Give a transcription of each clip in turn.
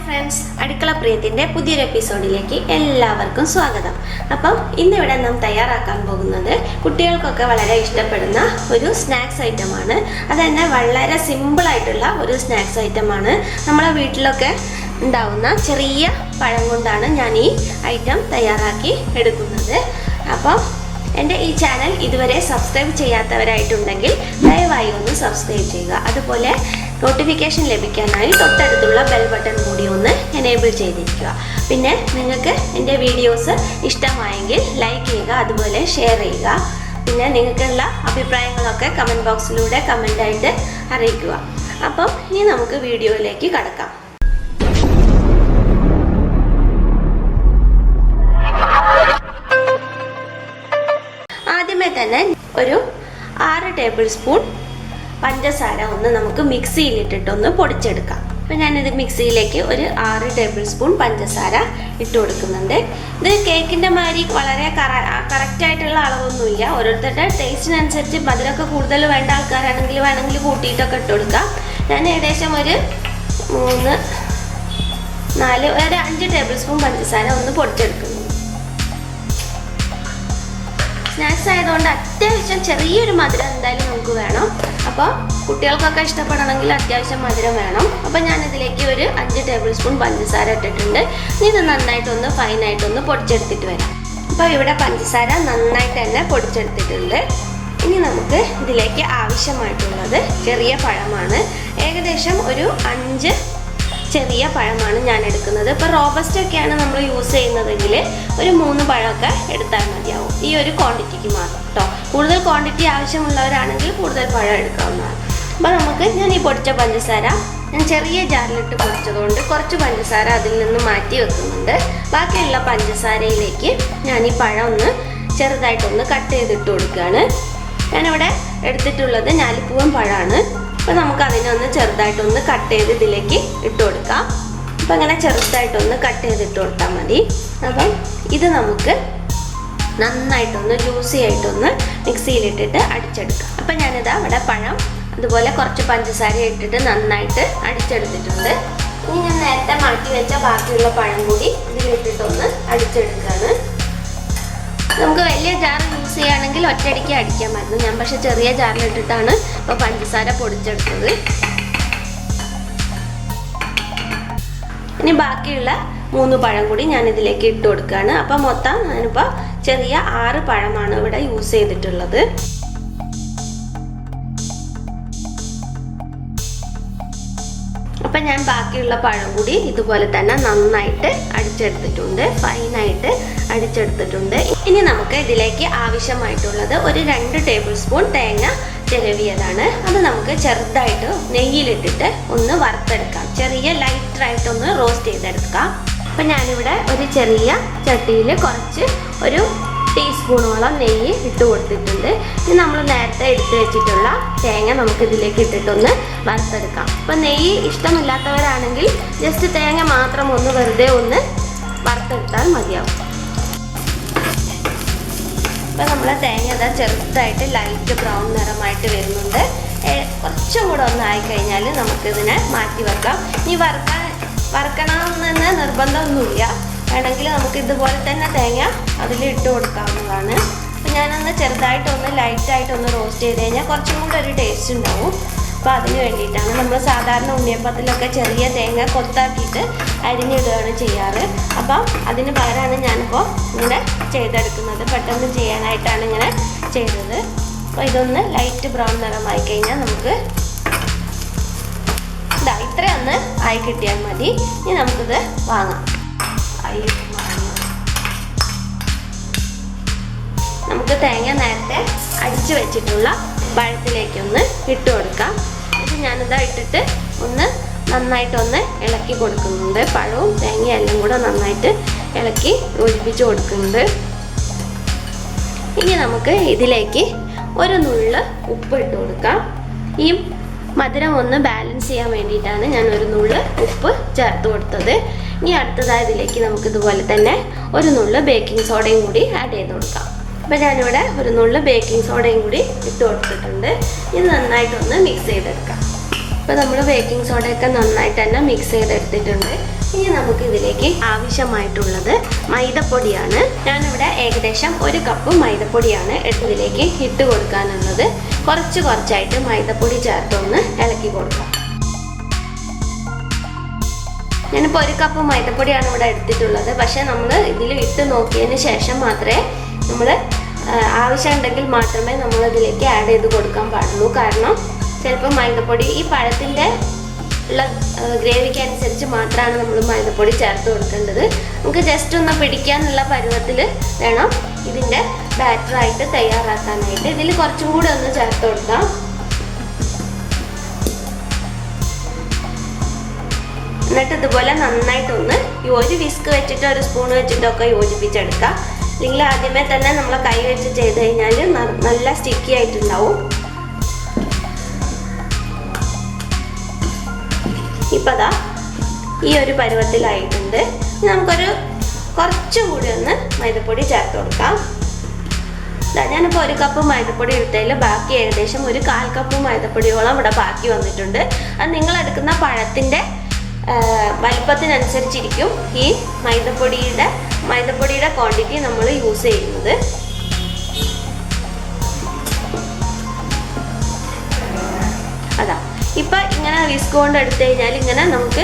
Friends, അടുക്കളപ്രിയത്തിൻ്റെ പുതിയൊരു എപ്പിസോഡിലേക്ക് എല്ലാവർക്കും സ്വാഗതം. അപ്പം ഇന്നിവിടെ നാം തയ്യാറാക്കാൻ പോകുന്നത് കുട്ടികൾക്കൊക്കെ വളരെ ഇഷ്ടപ്പെടുന്ന ഒരു സ്നാക്സ് ഐറ്റമാണ്. അതുതന്നെ വളരെ സിമ്പിളായിട്ടുള്ള ഒരു സ്നാക്സ് ഐറ്റമാണ്. നമ്മളെ വീട്ടിലൊക്കെ ഉണ്ടാവുന്ന ചെറിയ പഴം കൊണ്ടാണ് ഞാൻ ഈ ഐറ്റം തയ്യാറാക്കി എടുക്കുന്നത്. അപ്പം എൻ്റെ ഈ ചാനൽ ഇതുവരെ സബ്സ്ക്രൈബ് ചെയ്യാത്തവരായിട്ടുണ്ടെങ്കിൽ ദയവായി ഒന്ന് സബ്സ്ക്രൈബ് ചെയ്യുക. അതുപോലെ നോട്ടിഫിക്കേഷൻ ലഭിക്കാനായി തൊട്ടടുത്തുള്ള ബെൽ ബട്ടൺ കൂടി ഒന്ന് എനേബിൾ ചെയ്തിരിക്കുക. പിന്നെ നിങ്ങൾക്ക് എൻ്റെ വീഡിയോസ് ഇഷ്ടമായെങ്കിൽ ലൈക്ക് ചെയ്യുക, അതുപോലെ ഷെയർ ചെയ്യുക. പിന്നെ നിങ്ങൾക്കുള്ള അഭിപ്രായങ്ങളൊക്കെ കമൻറ്റ് ബോക്സിലൂടെ കമൻ്റായിട്ട് അറിയിക്കുക. അപ്പം ഇനി നമുക്ക് വീഡിയോയിലേക്ക് കടക്കാം. ആദ്യമേ തന്നെ ഒരു 6 ടേബിൾ സ്പൂൺ പഞ്ചസാര ഒന്ന് നമുക്ക് മിക്സിയിലിട്ടിട്ടൊന്ന് പൊടിച്ചെടുക്കാം. അപ്പം ഞാനിത് മിക്സിയിലേക്ക് ഒരു 6 ടേബിൾ സ്പൂൺ പഞ്ചസാര ഇട്ട് കൊടുക്കുന്നുണ്ട്. ഇത് കേക്കിൻ്റെ മാതിരി വളരെ കറക്റ്റായിട്ടുള്ള അളവൊന്നുമില്ല. ഓരോരുത്തരുടെ ടേസ്റ്റിനനുസരിച്ച് മധുരമൊക്കെ കൂടുതൽ വേണ്ട ആൾക്കാരാണെങ്കിൽ വേണമെങ്കിൽ കൂട്ടിയിട്ടൊക്കെ ഇട്ട് കൊടുക്കാം. ഞാൻ ഏകദേശം ഒരു 3, 4, ഒരു 5 ടേബിൾ സ്പൂൺ പഞ്ചസാര ഒന്ന് പൊടിച്ചെടുക്കുന്നു. സ്നാക്സ് ആയതുകൊണ്ട് അത്യാവശ്യം ചെറിയൊരു മധുരം എന്തായാലും നമുക്ക് വേണം. അപ്പോൾ കുട്ടികൾക്കൊക്കെ ഇഷ്ടപ്പെടണമെങ്കിൽ അത്യാവശ്യം മധുരം വേണം. അപ്പോൾ ഞാനിതിലേക്ക് ഒരു 5 ടേബിൾ സ്പൂൺ പഞ്ചസാര ഇട്ടിട്ടുണ്ട്. ഇനി ഇത് നന്നായിട്ടൊന്ന് ഫൈനായിട്ടൊന്ന് പൊടിച്ചെടുത്തിട്ട് വരാം. അപ്പോൾ ഇവിടെ പഞ്ചസാര നന്നായിട്ട് തന്നെ പൊടിച്ചെടുത്തിട്ടുണ്ട്. ഇനി നമുക്ക് ഇതിലേക്ക് ആവശ്യമായിട്ടുള്ളത് ചെറിയ പഴമാണ്. ഏകദേശം ഒരു 5 ചെറിയ പഴമാണ് ഞാൻ എടുക്കുന്നത്. ഇപ്പോൾ റോബസ്റ്റ് ഒക്കെയാണ് നമ്മൾ യൂസ് ചെയ്യുന്നതെങ്കിൽ ഒരു 3 പഴമൊക്കെ എടുത്താൽ മതിയാവും, ഈ ഒരു ക്വാണ്ടിറ്റിക്ക് മാത്രം കേട്ടോ. കൂടുതൽ ക്വാണ്ടിറ്റി ആവശ്യമുള്ളവരാണെങ്കിൽ കൂടുതൽ പഴം എടുക്കാവുന്നതാണ്. അപ്പോൾ ഞാൻ ഈ പൊടിച്ച പഞ്ചസാര ഞാൻ ചെറിയ ജാറിലിട്ട് പൊടിച്ചതുകൊണ്ട് കുറച്ച് പഞ്ചസാര അതിൽ നിന്ന് മാറ്റി വെക്കുന്നുണ്ട്. ബാക്കിയുള്ള പഞ്ചസാരയിലേക്ക് ഞാൻ ഈ പഴം ഒന്ന് ചെറുതായിട്ടൊന്ന് കട്ട് ചെയ്തിട്ട് കൊടുക്കുകയാണ്. ഞാനിവിടെ എടുത്തിട്ടുള്ളത് ഞാലിപ്പൂവൻ പഴമാണ്. അപ്പോൾ നമുക്ക് അതിനൊന്ന് ചെറുതായിട്ടൊന്ന് കട്ട് ചെയ്ത് ഇതിലേക്ക് ഇട്ട് കൊടുക്കാം. അപ്പോൾ അങ്ങനെ ചെറുതായിട്ടൊന്ന് കട്ട് ചെയ്തിട്ട് കൊടുത്താൽ മതി. അപ്പം ഇത് നമുക്ക് നന്നായിട്ടൊന്ന് ജ്യൂസി ആയിട്ടൊന്ന് മിക്സിയിലിട്ടിട്ട് അടിച്ചെടുക്കാം. അപ്പം ഞാനിതാ ഇവിടെ പഴം അതുപോലെ കുറച്ച് പഞ്ചസാര ഇട്ടിട്ട് നന്നായിട്ട് അടിച്ചെടുത്തിട്ടുണ്ട്. ഇനി ഞാൻ നേരത്തെ മാറ്റി വെച്ച ബാക്കിയുള്ള പഴം കൂടി ഇതിലിട്ടിട്ടൊന്ന് അടിച്ചെടുക്കുകയാണ്. നമുക്ക് വലിയ ജാർ യൂസ് ചെയ്യുകയാണെങ്കിൽ ഒറ്റയടിക്ക് അടിക്കാമായിരുന്നു. ഞാൻ പക്ഷെ ചെറിയ ജാറിലിട്ടിട്ടാണ് ഇപ്പോൾ പഞ്ചസാര പൊടിച്ചെടുത്തത്. ഇനി ബാക്കിയുള്ള 3 പഴം കൂടി ഞാൻ ഇതിലേക്ക് ഇട്ട് കൊടുക്കുകയാണ്. അപ്പോൾ മൊത്തം ഞാനിപ്പോൾ ചെറിയ 6 പഴമാണ് ഇവിടെ യൂസ് ചെയ്തിട്ടുള്ളത്. അപ്പം ഞാൻ ബാക്കിയുള്ള പഴം കൂടി ഇതുപോലെ തന്നെ നന്നായിട്ട് അടിച്ചെടുത്തിട്ടുണ്ട്, ഫൈനായിട്ട് അടിച്ചെടുത്തിട്ടുണ്ട്. ഇനി നമുക്ക് ഇതിലേക്ക് ആവശ്യമായിട്ടുള്ളത് ഒരു 2 ടേബിൾ സ്പൂൺ തേങ്ങ ചിരവിയതാണ്. അത് നമുക്ക് ചെറുതായിട്ട് നെയ്യിലിട്ടിട്ട് ഒന്ന് വറുത്തെടുക്കാം. ചെറിയ ലൈറ്റായിട്ടൊന്ന് റോസ്റ്റ് ചെയ്തെടുക്കാം. അപ്പം ഞാനിവിടെ ഒരു ചെറിയ ചട്ടിയിൽ ഒരു ടീസ്പൂണോളം നെയ്യ് ഇട്ട് കൊടുത്തിട്ടുണ്ട്. ഇനി നമ്മൾ നേരത്തെ എടുത്ത് വെച്ചിട്ടുള്ള തേങ്ങ നമുക്ക് ഇതിലേക്ക് ഇട്ടിട്ടൊന്ന് വറുത്തെടുക്കാം. അപ്പം നെയ്യ് ഇഷ്ടമില്ലാത്തവരാണെങ്കിൽ ജസ്റ്റ് തേങ്ങ മാത്രം ഒന്ന് വെറുതെ ഒന്ന് വറുത്തെടുത്താൽ മതിയാവും. അപ്പം നമ്മൾ തേങ്ങ ഇതാ ചെറുതായിട്ട് ലൈറ്റ് ബ്രൗൺ നിറമായിട്ട് വരുന്നുണ്ട്. കുറച്ചും കൂടെ ഒന്ന് ആയിക്കഴിഞ്ഞാൽ നമുക്കിതിനെ മാറ്റി വെക്കാം. ഇനി വറുക്കണമെന്ന് നിർബന്ധമൊന്നുമില്ല. വേണമെങ്കിൽ നമുക്ക് ഇതുപോലെ തന്നെ തേങ്ങ അതിലിട്ട് കൊടുക്കാവുന്നതാണ്. അപ്പം ഞാനൊന്ന് ചെറുതായിട്ടൊന്ന് ലൈറ്റായിട്ടൊന്ന് റോസ്റ്റ് ചെയ്ത് കഴിഞ്ഞാൽ കുറച്ചും കൂടെ ഒരു ടേസ്റ്റ് ഉണ്ടാവും. അപ്പോൾ അതിന് വേണ്ടിയിട്ടാണ് നമ്മൾ സാധാരണ ഉണ്ണിയപ്പത്തിലൊക്കെ ചെറിയ തേങ്ങ കൊത്താക്കിയിട്ട് അരിഞ്ഞിടുകയാണ് ചെയ്യാറ്. അപ്പം അതിന് പകരമാണ് ഞാനിപ്പോൾ ഇങ്ങനെ ചെയ്തെടുക്കുന്നത്. പെട്ടെന്ന് ചെയ്യാനായിട്ടാണ് ഇങ്ങനെ ചെയ്തത്. അപ്പോൾ ഇതൊന്ന് ലൈറ്റ് ബ്രൗൺ നിറമായി കഴിഞ്ഞാൽ നമുക്ക് ഇത്രയൊന്ന് ആയി കിട്ടിയാൽ മതി. ഇനി നമുക്കിത് വാങ്ങാം. നമുക്ക് തേങ്ങ നേരത്തെ അടിച്ചു വെച്ചിട്ടുള്ള പഴത്തിലേക്കൊന്ന് ഇട്ട് കൊടുക്കാം. ഇത് ഞാനിതാ ഇട്ടിട്ട് ഒന്ന് നന്നായിട്ടൊന്ന് ഇളക്കി കൊടുക്കുന്നുണ്ട്. പഴവും തേങ്ങയും എല്ലാം കൂടെ നന്നായിട്ട് ഇളക്കി യോജിപ്പിച്ച് കൊടുക്കുന്നുണ്ട്. ഇനി നമുക്ക് ഇതിലേക്ക് ഒരു നുള്ള് ഉപ്പ് ഇട്ട് കൊടുക്കാം. ഈ മധുരം ഒന്ന് ബാലൻസ് ചെയ്യാൻ വേണ്ടിയിട്ടാണ് ഞാൻ ഒരു നുള്ള് ഉപ്പ് ചേർത്ത് കൊടുത്തത്. ഇനി അടുത്തതായി ഇതിലേക്ക് നമുക്ക് ഇതുപോലെ തന്നെ ഒരു നുള്ള് ബേക്കിംഗ് സോഡയും കൂടി ആഡ് ചെയ്ത് കൊടുക്കാം. അപ്പോൾ ഞാനിവിടെ ഒരു നുള്ള് ബേക്കിംഗ് സോഡയും കൂടി ഇട്ട് കൊടുത്തിട്ടുണ്ട്. ഇത് നന്നായിട്ടൊന്ന് മിക്സ് ചെയ്തെടുക്കാം. അപ്പോൾ നമ്മൾ ബേക്കിംഗ് സോഡയൊക്കെ നന്നായിട്ട് തന്നെ മിക്സ് ചെയ്തെടുത്തിട്ടുണ്ട്. ഇനി നമുക്ക് ഇതിലേക്ക് ആവശ്യമായിട്ടുള്ളത് മൈദപ്പൊടിയാണ്. ഞാനിവിടെ ഏകദേശം 1 കപ്പ് മൈദപ്പൊടിയാണ് ഇതിലേക്ക് ഇട്ട് കൊടുക്കാനുള്ളത്. കുറച്ചായിട്ട് മൈദപ്പൊടി ചേർത്തൊന്ന് ഇളക്കി കൊടുക്കാം. ഞാനിപ്പോൾ 1 കപ്പ് മൈദപ്പൊടിയാണ് ഇവിടെ എടുത്തിട്ടുള്ളത്. പക്ഷേ നമ്മൾ ഇതിൽ ഇട്ട് നോക്കിയതിന് ശേഷം മാത്രമേ നമ്മൾ ആവശ്യമുണ്ടെങ്കിൽ മാത്രമേ നമ്മൾ ഇതിലേക്ക് ആഡ് ചെയ്ത് കൊടുക്കാൻ പാടുള്ളൂ. കാരണം ചിലപ്പോൾ മൈദപ്പൊടി ഈ പഴത്തിൻ്റെ ഉള്ള ഗ്രേവിക്ക് അനുസരിച്ച് മാത്രമാണ് നമ്മൾ മൈദപ്പൊടി ചേർത്ത് കൊടുക്കേണ്ടത്. നമുക്ക് ജസ്റ്റ് ഒന്ന് പിടിക്കാനുള്ള പരുവത്തിൽ വേണം ഇതിൻ്റെ ബാറ്ററായിട്ട് തയ്യാറാക്കാനായിട്ട്. ഇതിൽ കുറച്ചും കൂടെ ഒന്ന് ചേർത്ത് കൊടുക്കാം. എന്നിട്ട് ഇതുപോലെ നന്നായിട്ടൊന്ന് ഒരു വിസ്ക് വെച്ചിട്ടോ 1 സ്പൂൺ വെച്ചിട്ടൊക്കെ യോജിപ്പിച്ചെടുക്കുക. അല്ലെങ്കിൽ ആദ്യമേ തന്നെ നമ്മൾ കൈ വെച്ച് ചെയ്ത് കഴിഞ്ഞാൽ നല്ല സ്റ്റിക്കി ആയിട്ടുണ്ടാവും. ഇപ്പം ദാ ഈ ഒരു പരുവത്തിലായിട്ടുണ്ട്. നമുക്കൊരു കുറച്ചും കൂടി ഒന്ന് മൈദപ്പൊടി ചേർത്ത് കൊടുക്കാം. ഞാനിപ്പോൾ 1 കപ്പ് മൈദപ്പൊടി എടുത്തതിൽ ബാക്കി ഏകദേശം 1/4 കപ്പ് മൈദപ്പൊടിയോളം ഇവിടെ ബാക്കി വന്നിട്ടുണ്ട്. അത് നിങ്ങളെടുക്കുന്ന പഴത്തിൻ്റെ വലിപ്പത്തിനനുസരിച്ചിരിക്കും ഈ മൈദപ്പൊടിയുടെ ക്വാണ്ടിറ്റി നമ്മൾ യൂസ് ചെയ്യുന്നത്. അതാ ഇപ്പം ഇങ്ങനെ വിസ്ക് കൊണ്ട് എടുത്തു കഴിഞ്ഞാൽ ഇങ്ങനെ നമുക്ക്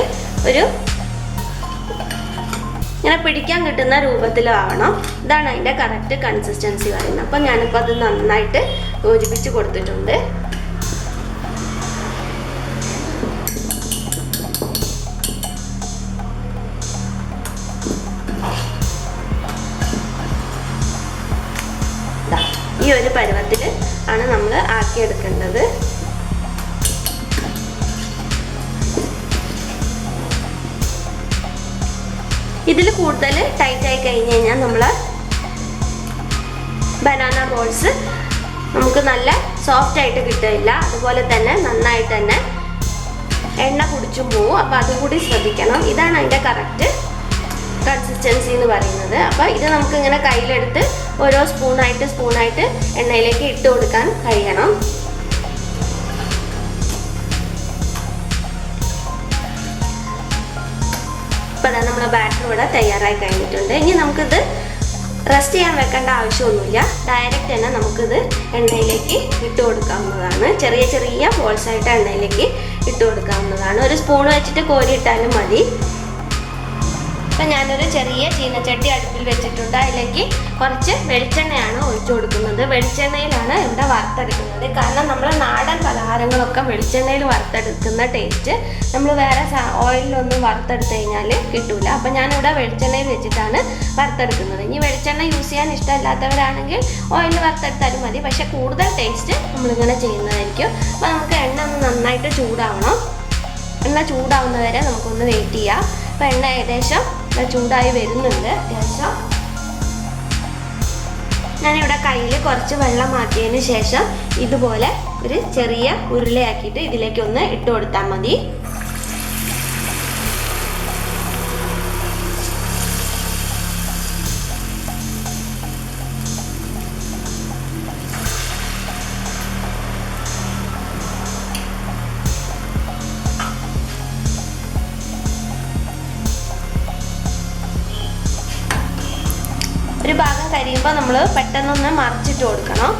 ഇങ്ങനെ പിടിക്കാൻ കിട്ടുന്ന രൂപത്തിലാവണം. ഇതാണ് അതിൻ്റെ കറക്റ്റ് കൺസിസ്റ്റൻസി പറയുന്നത്. അപ്പം ഞാനിപ്പോൾ അത് നന്നായിട്ട് യോജിപ്പിച്ച് കൊടുത്തിട്ടുണ്ട്. ഈ ഒരു പരുവത്തിൽ ആണ് നമ്മൾ ആക്കിയെടുക്കേണ്ടത്. ഇതിൽ കൂടുതൽ ടൈറ്റ് ആയി കഴിഞ്ഞ് കഴിഞ്ഞാൽ നമ്മൾ ബനാന ബോൾസ് നമുക്ക് നല്ല സോഫ്റ്റ് ആയിട്ട് കിട്ടില്ല. അതുപോലെ തന്നെ നന്നായിട്ട് തന്നെ എണ്ണ കുടിച്ചും പോവും. അപ്പോൾ അതും കൂടി ശ്രദ്ധിക്കണം. ഇതാണ് അതിൻ്റെ കറക്റ്റ് കൺസിസ്റ്റൻസി എന്ന് പറയുന്നത്. അപ്പോൾ ഇത് നമുക്ക് ഇങ്ങനെ കയ്യിലെടുത്ത് ഓരോ സ്പൂണായിട്ട് എണ്ണയിലേക്ക് ഇട്ട് കൊടുക്കാൻ കഴിയണം. ഇപ്പോൾ നമ്മുടെ ബാറ്റർ ഇവിടെ തയ്യാറായി കഴിഞ്ഞിട്ടുണ്ട്. ഇനി നമുക്കിത് റെസ്റ്റ് ചെയ്യാൻ വെക്കേണ്ട ആവശ്യമൊന്നുമില്ല. ഡയറക്റ്റ് തന്നെ നമുക്കിത് എണ്ണയിലേക്ക് ഇട്ട് കൊടുക്കാവുന്നതാണ്. ചെറിയ ബോൾസായിട്ട് എണ്ണയിലേക്ക് ഇട്ട് കൊടുക്കാവുന്നതാണ്. 1 സ്പൂൺ വെച്ചിട്ട് കോരിയിട്ടാലും മതി. അപ്പം ഞാനൊരു ചെറിയ ചീനച്ചട്ടി അടുപ്പിൽ വെച്ചിട്ടുണ്ട്. അതിലേക്ക് കുറച്ച് വെളിച്ചെണ്ണയാണ് ഒഴിച്ചു കൊടുക്കുന്നത്. വെളിച്ചെണ്ണയിലാണ് ഇവിടെ വറുത്തെടുക്കുന്നത്. കാരണം നമ്മൾ നാടൻ പലഹാരങ്ങളൊക്കെ വെളിച്ചെണ്ണയിൽ വറുത്തെടുക്കുന്ന ടേസ്റ്റ് നമ്മൾ വേറെ ഓയിലൊന്നും വറുത്തെടുത്ത് കഴിഞ്ഞാൽ കിട്ടൂല. അപ്പം ഞാനിവിടെ വെളിച്ചെണ്ണയിൽ വെച്ചിട്ടാണ് വറുത്തെടുക്കുന്നത്. ഇനി വെളിച്ചെണ്ണ യൂസ് ചെയ്യാൻ ഇഷ്ടമില്ലാത്തവരാണെങ്കിൽ ഓയിൽ വറുത്തെടുത്താലും മതി. പക്ഷേ കൂടുതൽ ടേസ്റ്റ് നമ്മളിങ്ങനെ ചെയ്യുന്നതായിരിക്കും. അപ്പോൾ നമുക്ക് എണ്ണ ഒന്ന് നന്നായിട്ട് ചൂടാവണം. എണ്ണ ചൂടാവുന്നവരെ നമുക്കൊന്ന് വെയിറ്റ് ചെയ്യാം. അപ്പോൾ എണ്ണ ഏകദേശം ചൂടായി വരുന്നുണ്ട്. അത്യാവശ്യം ഞാനിവിടെ കയ്യിൽ കുറച്ച് വെള്ളം ആക്കിയതിന് ശേഷം ഇതുപോലെ ഒരു ചെറിയ ഉരുളയാക്കിയിട്ട് ഇതിലേക്കൊന്ന് ഇട്ട് കൊടുത്താൽ മതി. ഒരു ഭാഗം കരിയുമ്പോൾ നമ്മൾ പെട്ടെന്നൊന്ന് മറിച്ചിട്ട് കൊടുക്കണം.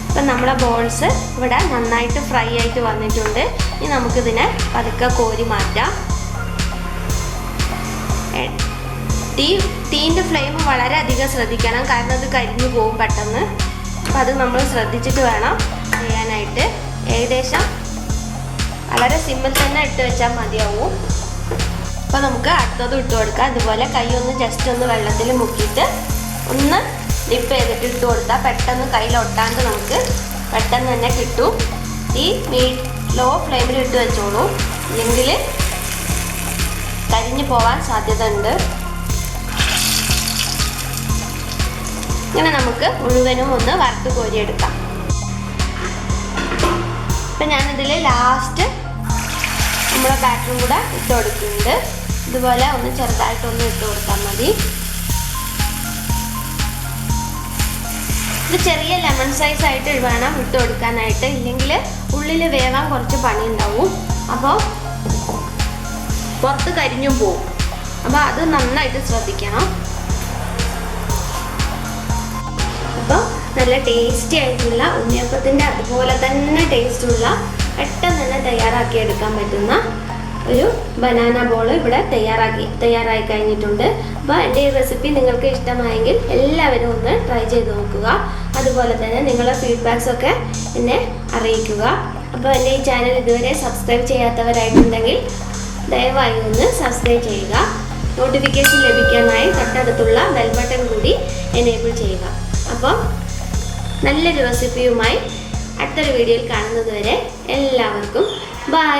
ഇപ്പം നമ്മുടെ ബോൾസ് ഇവിടെ നന്നായിട്ട് ഫ്രൈ ആയിട്ട് വന്നിട്ടുണ്ട്. ഇനി നമുക്കിതിനെ പതുക്കെ കോരി മാറ്റാം. തീൻ്റെ ഫ്ലെയിം വളരെയധികം ശ്രദ്ധിക്കണം. കാരണം അത് കരിഞ്ഞു പോകും പെട്ടെന്ന്. അപ്പം അത് നമ്മൾ ശ്രദ്ധിച്ചിട്ട് വേണം ചെയ്യാനായിട്ട്. ഏകദേശം വളരെ സിമ്പിൾ തന്നെ ഇട്ട് വെച്ചാൽ മതിയാവും. അപ്പോൾ നമുക്ക് അടുത്തതും ഇട്ട് കൊടുക്കാം. അതുപോലെ കൈ ഒന്ന് ജസ്റ്റ് ഒന്ന് വെള്ളത്തിൽ മുക്കിയിട്ട് ഒന്ന് ഡിപ്പ് ചെയ്തിട്ട് ഇട്ട് കൊടുത്താൽ പെട്ടെന്ന് കയ്യിൽ ഒട്ടാണ്ട് നമുക്ക് പെട്ടെന്ന് തന്നെ കിട്ടും. ഈ ലോ ഫ്ലെയിമിൽ ഇട്ട് വെച്ചോളൂ, ഇല്ലെങ്കിൽ കരിഞ്ഞു പോവാൻ സാധ്യത ഉണ്ട്. ഇങ്ങനെ നമുക്ക് മുഴുവനും ഒന്ന് വറുത്ത് കോരിയെടുക്കാം. ഇപ്പം ഞാനിതിൽ ലാസ്റ്റ് നമ്മളെ ബാറ്ററും കൂടെ ഇട്ട് കൊടുക്കുന്നുണ്ട്. ഇതുപോലെ ഒന്ന് ചെറുതായിട്ടൊന്ന് ഇട്ട് കൊടുത്താൽ മതി. ഇത് ചെറിയ ലെമൺ സൈസ് ആയിട്ട് വേണം ഇട്ട് കൊടുക്കാനായിട്ട്, ഇല്ലെങ്കിൽ ഉള്ളിൽ വേവാൻ കുറച്ച് പണി ഉണ്ടാവും. അപ്പോൾ പുറത്ത് കരിഞ്ഞും പോവും. അപ്പോൾ അത് നന്നായിട്ട് ശ്രദ്ധിക്കണം. അപ്പോൾ നല്ല ടേസ്റ്റി ആയിട്ടുള്ള ഉണ്ണിയപ്പത്തിൻ്റെ അതുപോലെ തന്നെ ടേസ്റ്റുള്ള പെട്ടെന്ന് തന്നെ തയ്യാറാക്കി എടുക്കാൻ പറ്റുന്ന ഒരു ബനാന ബോൾ ഇവിടെ തയ്യാറായി കഴിഞ്ഞിട്ടുണ്ട്. അപ്പോൾ എൻ്റെ ഈ റെസിപ്പി നിങ്ങൾക്ക് ഇഷ്ടമായെങ്കിൽ എല്ലാവരും ഒന്ന് ട്രൈ ചെയ്ത് നോക്കുക. അതുപോലെ തന്നെ നിങ്ങളുടെ ഫീഡ്ബാക്സൊക്കെ എന്നെ അറിയിക്കുക. അപ്പോൾ എൻ്റെ ഈ ചാനൽ ഇതുവരെ സബ്സ്ക്രൈബ് ചെയ്യാത്തവരായിട്ടുണ്ടെങ്കിൽ ദയവായി ഒന്ന് സബ്സ്ക്രൈബ് ചെയ്യുക. നോട്ടിഫിക്കേഷൻ ലഭിക്കാനായി തൊട്ടടുത്തുള്ള ബെൽ ബട്ടൺ കൂടി എനേബിൾ ചെയ്യുക. അപ്പോൾ നല്ലൊരു റെസിപ്പിയുമായി അടുത്തൊരു വീഡിയോയിൽ കാണുന്നത് വരെ എല്ലാവർക്കും ബൈ.